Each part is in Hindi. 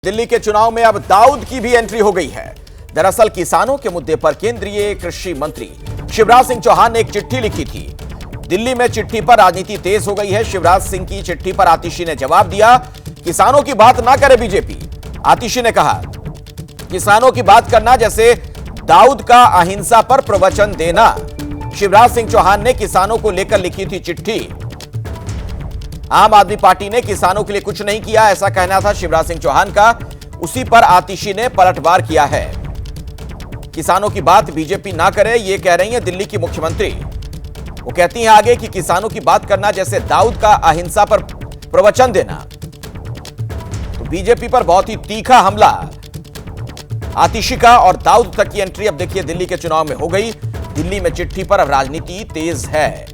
दिल्ली के चुनाव में अब दाऊद की भी एंट्री हो गई है। दरअसल किसानों के मुद्दे पर केंद्रीय कृषि मंत्री शिवराज सिंह चौहान ने एक चिट्ठी लिखी थी। दिल्ली में चिट्ठी पर राजनीति तेज हो गई है। शिवराज सिंह की चिट्ठी पर आतिशी ने जवाब दिया, किसानों की बात ना करे बीजेपी। आतिशी ने कहा, किसानों की बात करना जैसे दाऊद का अहिंसा पर प्रवचन देना। शिवराज सिंह चौहान ने किसानों को लेकर लिखी थी चिट्ठी। आम आदमी पार्टी ने किसानों के लिए कुछ नहीं किया, ऐसा कहना था शिवराज सिंह चौहान का। उसी पर आतिशी ने पलटवार किया है। किसानों की बात बीजेपी ना करे, यह कह रही हैं दिल्ली की मुख्यमंत्री। वो कहती हैं आगे कि किसानों की बात करना जैसे दाऊद का अहिंसा पर प्रवचन देना। तो बीजेपी पर बहुत ही तीखा हमला आतिशी का और दाऊद तक की एंट्री अब देखिए दिल्ली के चुनाव में हो गई। दिल्ली में चिट्ठी पर अब राजनीति तेज है।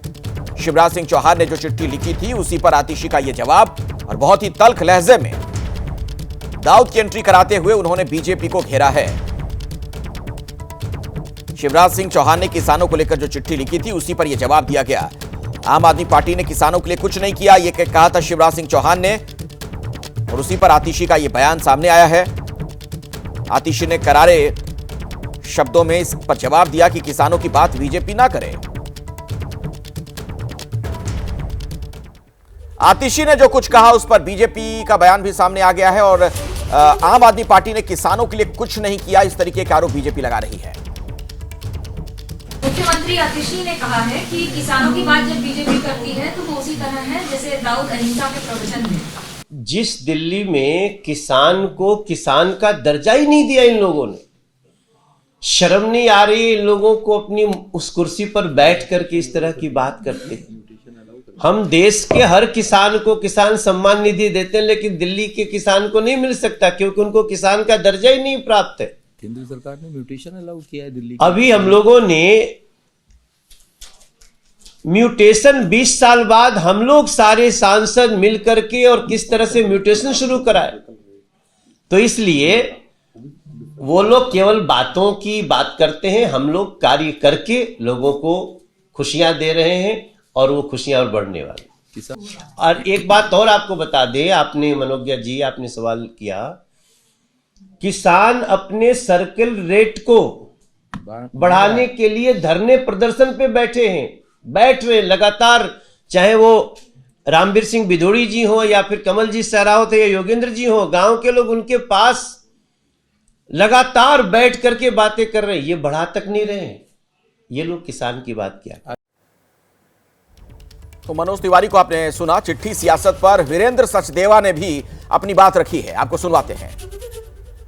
शिवराज सिंह चौहान ने जो चिट्ठी लिखी थी उसी पर आतिशी का यह जवाब, और बहुत ही तल्ख लहजे में दाऊद की एंट्री कराते हुए उन्होंने बीजेपी को घेरा है। शिवराज सिंह चौहान ने किसानों को लेकर जो चिट्ठी लिखी थी उसी पर यह जवाब दिया गया। आम आदमी पार्टी ने किसानों के लिए कुछ नहीं किया, यह कहा था शिवराज सिंह चौहान ने, और उसी पर आतिशी का यह बयान सामने आया है। आतिशी ने करारे शब्दों में इस पर जवाब दिया कि किसानों की बात बीजेपी ना करे। आतिशी ने जो कुछ कहा उस पर बीजेपी का बयान भी सामने आ गया है, और आम आदमी पार्टी ने किसानों के लिए कुछ नहीं किया, इस तरीके के आरोप बीजेपी लगा रही है। मुख्यमंत्री आतिशी ने कहा है कि किसानों की बात जब बीजेपी करती है तो वो उसी तरह है जैसे दाऊद अहिंसा के प्रवचन में। जिस दिल्ली में किसान को किसान का दर्जा ही नहीं दिया इन लोगों ने, शर्म नहीं आ रही इन लोगों को अपनी उस कुर्सी पर बैठ करके इस तरह की बात करते हैं। हम देश के हर किसान को किसान सम्मान निधि देते हैं, लेकिन दिल्ली के किसान को नहीं मिल सकता क्योंकि उनको किसान का दर्जा ही नहीं प्राप्त है। केंद्र सरकार ने म्यूटेशन अलाउ किया है दिल्ली। अभी हम लोगों ने म्यूटेशन 20 साल बाद हम लोग सारे सांसद मिल करके और किस तरह से म्यूटेशन शुरू कराए, तो इसलिए वो लोग केवल बातों की बात करते हैं, हम लोग कार्य करके लोगों को खुशियां दे रहे हैं और वो खुशियां और बढ़ने वाली। और एक बात और आपको बता दें, आपने मनोज्ञा जी आपने सवाल किया, किसान अपने सर्कल रेट को बढ़ाने के लिए धरने प्रदर्शन पे बैठे हैं, बैठ रहे लगातार, चाहे वो रामवीर सिंह बिधोड़ी जी हो या फिर कमल जी सहरावत या योगेंद्र जी हो, गांव के लोग उनके पास लगातार बैठ करके बातें कर रहे हैं। ये बढ़ा तक नहीं रहे हैं, ये लोग किसान की बात किया। तो मनोज तिवारी को आपने सुना। चिट्ठी सियासत पर वीरेंद्र सचदेवा ने भी अपनी बात रखी है, आपको सुनवाते हैं।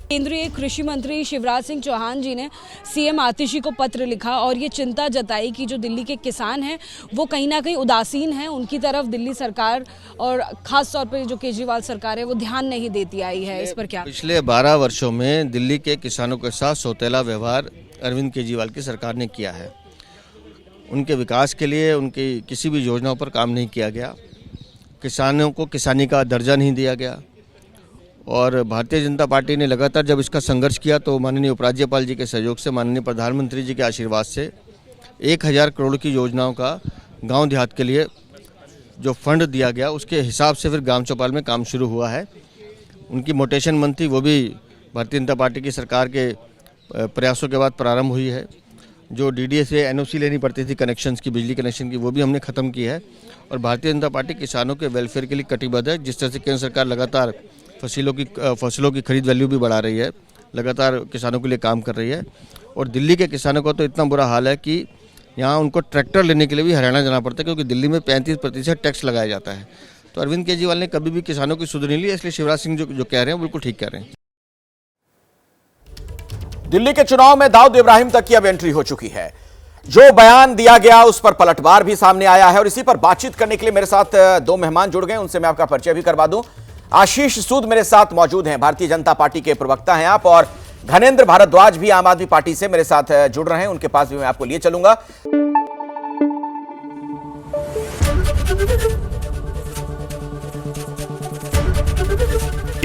केंद्रीय कृषि मंत्री शिवराज सिंह चौहान जी ने सीएम आतिशी को पत्र लिखा और ये चिंता जताई कि जो दिल्ली के किसान हैं वो कहीं ना कहीं उदासीन हैं, उनकी तरफ दिल्ली सरकार और खास तौर पर जो केजरीवाल सरकार है वो ध्यान नहीं देती आई है। इस पर क्या? पिछले 12 वर्षों में दिल्ली के किसानों के साथ सौतेला व्यवहार अरविंद केजरीवाल की सरकार ने किया है। उनके विकास के लिए उनकी किसी भी योजनाओं पर काम नहीं किया गया, किसानों को किसानी का दर्जा नहीं दिया गया। और भारतीय जनता पार्टी ने लगातार जब इसका संघर्ष किया तो माननीय उपराज्यपाल जी के सहयोग से, माननीय प्रधानमंत्री जी के आशीर्वाद से 1000 करोड़ की योजनाओं का गांव देहात के लिए जो फंड दिया गया उसके हिसाब से फिर ग्राम चौपाल में काम शुरू हुआ है। उनकी मोटेशन मंथ थी, वो भी भारतीय जनता पार्टी की सरकार के प्रयासों के बाद प्रारंभ हुई है। जो डीडीए से एनओसी लेनी पड़ती थी कनेक्शंस की, बिजली कनेक्शन की, वो भी हमने ख़त्म की है। और भारतीय जनता पार्टी किसानों के वेलफेयर के लिए कटिबद्ध है। जिस तरह से केंद्र सरकार लगातार फसलों की खरीद वैल्यू भी बढ़ा रही है, लगातार किसानों के लिए काम कर रही है। और दिल्ली के किसानों का तो इतना बुरा हाल है कि यहाँ उनको ट्रैक्टर लेने के लिए भी हरियाणा जाना पड़ता है, क्योंकि दिल्ली में 35% टैक्स लगाया जाता है। तो अरविंद केजरीवाल ने कभी भी किसानों की सुध नहीं ली, इसलिए शिवराज सिंह जो कह रहे हैं बिल्कुल ठीक कह रहे हैं। दिल्ली के चुनाव में दाऊद इब्राहिम तक की अब एंट्री हो चुकी है। जो बयान दिया गया उस पर पलटवार भी सामने आया है, और इसी पर बातचीत करने के लिए मेरे साथ दो मेहमान जुड़ गए, उनसे मैं आपका परिचय भी करवा दूं। आशीष सूद मेरे साथ मौजूद हैं, भारतीय जनता पार्टी के प्रवक्ता हैं आप, और धनेंद्र भारद्वाज भी आम आदमी पार्टी से मेरे साथ जुड़ रहे हैं, उनके पास भी मैं आपको लिए चलूंगा।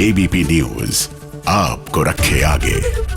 एबीपी न्यूज आपको रखे आगे।